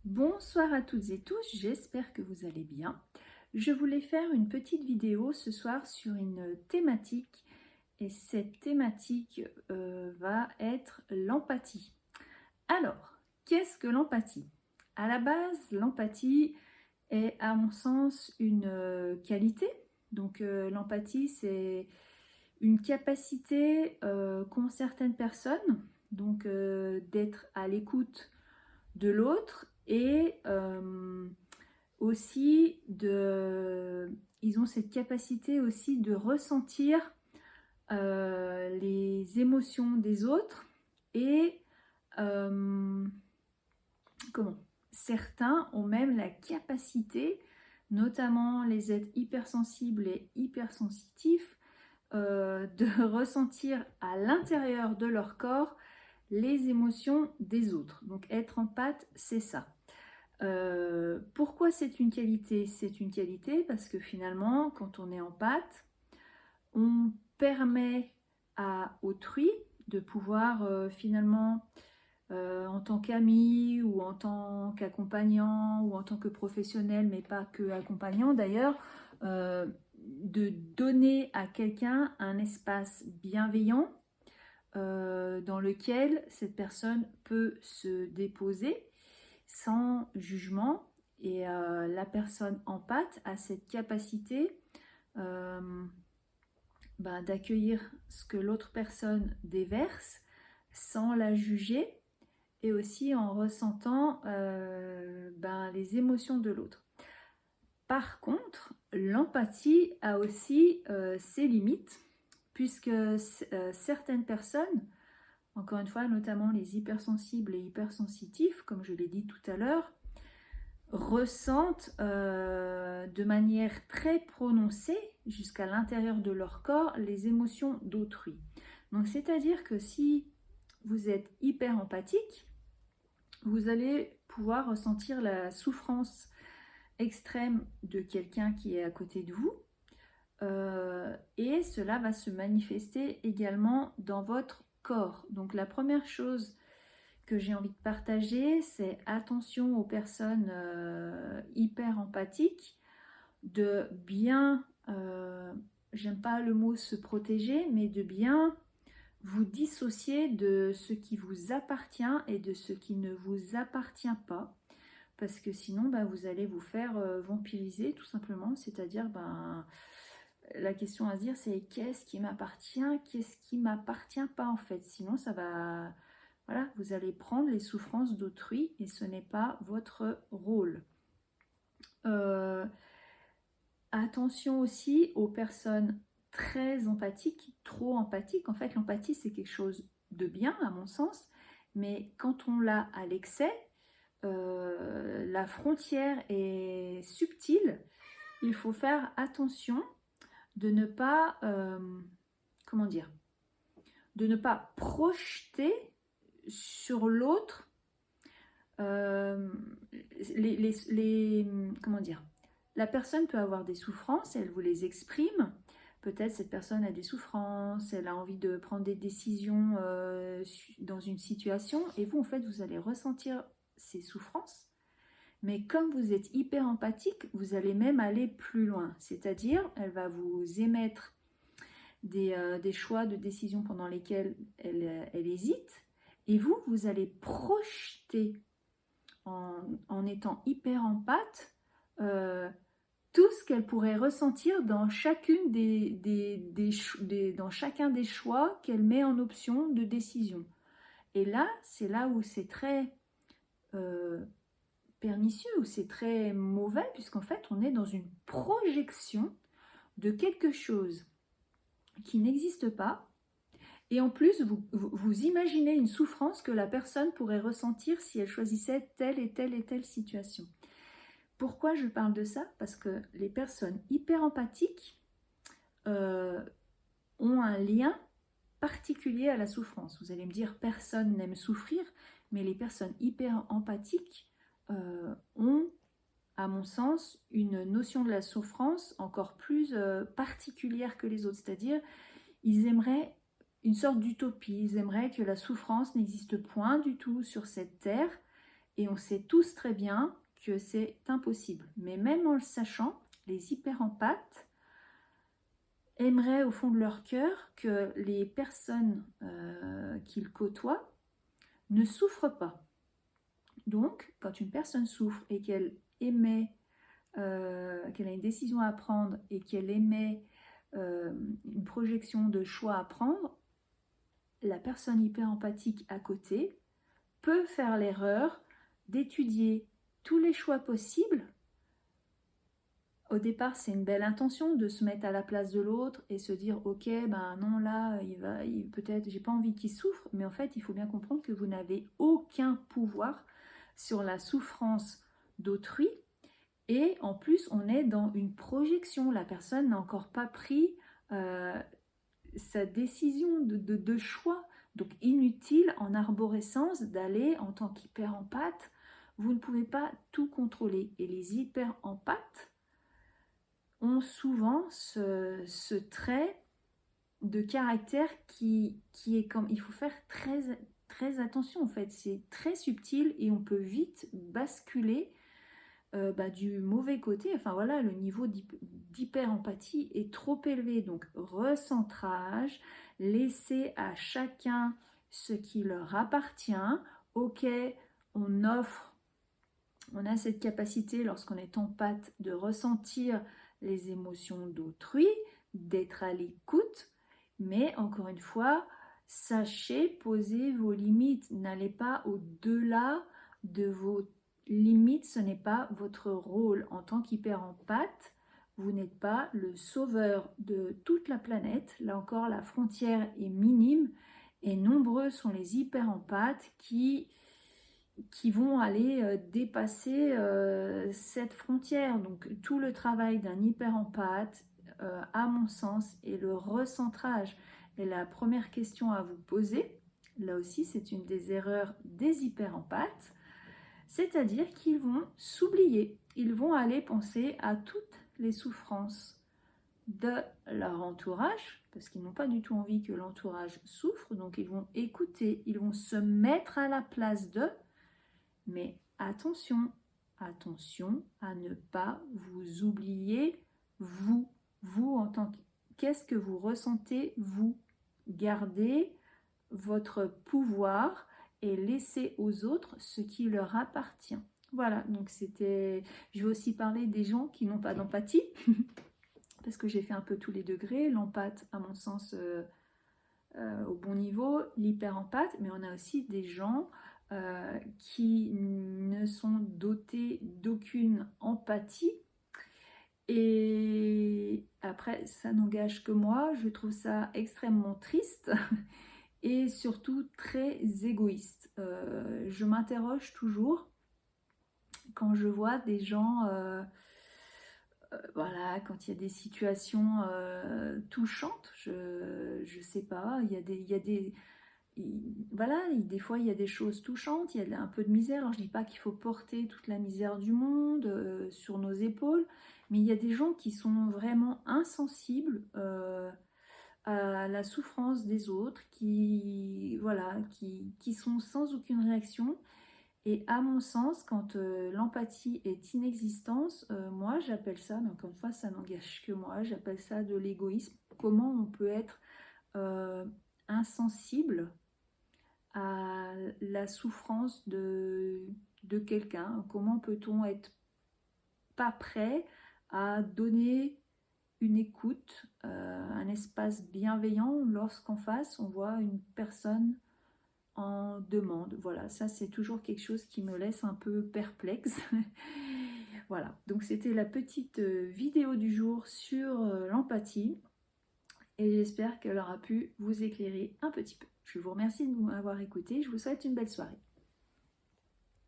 Bonsoir à toutes et tous, j'espère que vous allez bien. Je voulais faire une petite vidéo ce soir sur une thématique et cette thématique va être l'empathie. Alors, qu'est-ce que l'empathie? À la base, l'empathie est à mon sens une qualité. Donc l'empathie c'est une capacité qu'ont certaines personnes donc d'être à l'écoute de l'autre et aussi ils ont cette capacité aussi de ressentir les émotions des autres et comment certains ont même la capacité, notamment les êtres hypersensibles et hypersensitifs, de ressentir à l'intérieur de leur corps les émotions des autres. Donc être empathe, c'est ça. Pourquoi c'est une qualité? C'est une qualité parce que finalement, quand on est empathe, on permet à autrui de pouvoir finalement, en tant qu'ami ou en tant qu'accompagnant ou en tant que professionnel, mais pas que accompagnant d'ailleurs, de donner à quelqu'un un espace bienveillant dans lequel cette personne peut se déposer sans jugement. Et la personne empathe a cette capacité d'accueillir ce que l'autre personne déverse sans la juger et aussi en ressentant les émotions de l'autre. Par contre, l'empathie a aussi ses limites, puisque certaines personnes, encore une fois, notamment les hypersensibles et hypersensitifs, comme je l'ai dit tout à l'heure, ressentent de manière très prononcée, jusqu'à l'intérieur de leur corps, les émotions d'autrui. Donc, c'est-à-dire que si vous êtes hyper empathique, vous allez pouvoir ressentir la souffrance extrême de quelqu'un qui est à côté de vous, et cela va se manifester également dans votre corps. Donc la première chose que j'ai envie de partager, c'est attention aux personnes hyper empathiques, de bien, j'aime pas le mot se protéger, mais de bien vous dissocier de ce qui vous appartient et de ce qui ne vous appartient pas, parce que sinon vous allez vous faire vampiriser tout simplement, c'est-à-dire la question à se dire c'est qu'est-ce qui m'appartient, qu'est-ce qui m'appartient pas en fait, sinon ça va, voilà, vous allez prendre les souffrances d'autrui et ce n'est pas votre rôle. Attention aussi aux personnes très empathiques, trop empathiques. En fait, l'empathie, c'est quelque chose de bien, à mon sens, mais quand on l'a à l'excès, la frontière est subtile. Il faut faire attention de ne pas, comment dire, de ne pas projeter sur l'autre comment dire, la personne peut avoir des souffrances, elle vous les exprime. Peut-être cette personne a des souffrances, elle a envie de prendre des décisions dans une situation, et vous, en fait, vous allez ressentir ces souffrances. Mais comme vous êtes hyper empathique, vous allez même aller plus loin. C'est-à-dire, elle va vous émettre des choix de décision pendant lesquels elle hésite, et vous allez projeter en étant hyper empathe tout ce qu'elle pourrait ressentir dans chacune dans chacun des choix qu'elle met en option de décision. Et là, c'est là où c'est très pernicieux, où c'est très mauvais, puisqu'en fait, on est dans une projection de quelque chose qui n'existe pas. Et en plus, vous imaginez une souffrance que la personne pourrait ressentir si elle choisissait telle et telle et telle situation. Pourquoi je parle de ça? Parce que les personnes hyper empathiques ont un lien particulier à la souffrance. Vous allez me dire, personne n'aime souffrir, mais les personnes hyper empathiques ont, à mon sens, une notion de la souffrance encore plus particulière que les autres. C'est-à-dire, ils aimeraient une sorte d'utopie, ils aimeraient que la souffrance n'existe point du tout sur cette terre, Et on sait tous très bien que c'est impossible. Mais même en le sachant, les hyperempathes aimeraient au fond de leur cœur que les personnes qu'ils côtoient ne souffrent pas. Donc, quand une personne souffre et qu'elle émet, qu'elle a une décision à prendre et qu'elle émet une projection de choix à prendre, la personne hyper empathique à côté peut faire l'erreur d'étudier tous les choix possibles. Au départ, c'est une belle intention de se mettre à la place de l'autre et se dire ok, ben non, là, peut-être, j'ai pas envie qu'il souffre, mais en fait, il faut bien comprendre que vous n'avez aucun pouvoir sur la souffrance d'autrui. Et en plus, on est dans une projection. La personne n'a encore pas pris sa décision de choix. Donc inutile en arborescence d'aller en tant qu'hyper-empathe. Vous ne pouvez pas tout contrôler. Et les hyper-empathes ont souvent ce trait de caractère qui est comme... Il faut faire très attention en fait. C'est très subtil et on peut vite basculer du mauvais côté. Enfin voilà, le niveau d'hyper-empathie est trop élevé. Donc recentrage, laisser à chacun ce qui leur appartient. Ok, on a cette capacité lorsqu'on est empathe de ressentir les émotions d'autrui, d'être à l'écoute, mais encore une fois, sachez poser vos limites. N'allez pas au-delà de vos limites, ce n'est pas votre rôle en tant qu'hyper-empathe. Vous n'êtes pas le sauveur de toute la planète. Là encore, la frontière est minime et nombreux sont les hyper-empathes qui vont aller dépasser cette frontière. Donc tout le travail d'un hyper-empathe, à mon sens, est le recentrage. Et la première question à vous poser, là aussi c'est une des erreurs des hyper-empathes, c'est-à-dire qu'ils vont s'oublier. Ils vont aller penser à toutes les souffrances de leur entourage, parce qu'ils n'ont pas du tout envie que l'entourage souffre, donc ils vont écouter, ils vont se mettre à la place d'eux. Mais attention, attention à ne pas vous oublier, vous en tant que... Qu'est-ce que vous ressentez, vous? Gardez votre pouvoir et laissez aux autres ce qui leur appartient. Voilà, donc c'était... Je vais aussi parler des gens qui n'ont pas d'empathie, parce que j'ai fait un peu tous les degrés. L'empathe, à mon sens, au bon niveau, l'hyper-empathe, mais on a aussi des gens qui ne sont dotés d'aucune empathie. Et après, ça n'engage que moi, je trouve ça extrêmement triste et surtout très égoïste. Je m'interroge toujours quand je vois des gens, voilà, quand il y a des situations touchantes, je sais pas, il y a des voilà, des fois il y a des choses touchantes, il y a un peu de misère. Alors je dis pas qu'il faut porter toute la misère du monde sur nos épaules, mais il y a des gens qui sont vraiment insensibles à la souffrance des autres, voilà, qui sont sans aucune réaction. Et à mon sens, quand l'empathie est inexistante, moi j'appelle ça, mais encore une fois ça n'engage que moi, j'appelle ça de l'égoïsme. Comment on peut être insensible à la souffrance de quelqu'un? Comment peut-on être pas prêt à donner une écoute, un espace bienveillant lorsqu'en face on voit une personne en demande? Voilà, ça c'est toujours quelque chose qui me laisse un peu perplexe. Voilà, donc c'était la petite vidéo du jour sur l'empathie. Et j'espère qu'elle aura pu vous éclairer un petit peu. Je vous remercie de m'avoir écouté. Je vous souhaite une belle soirée.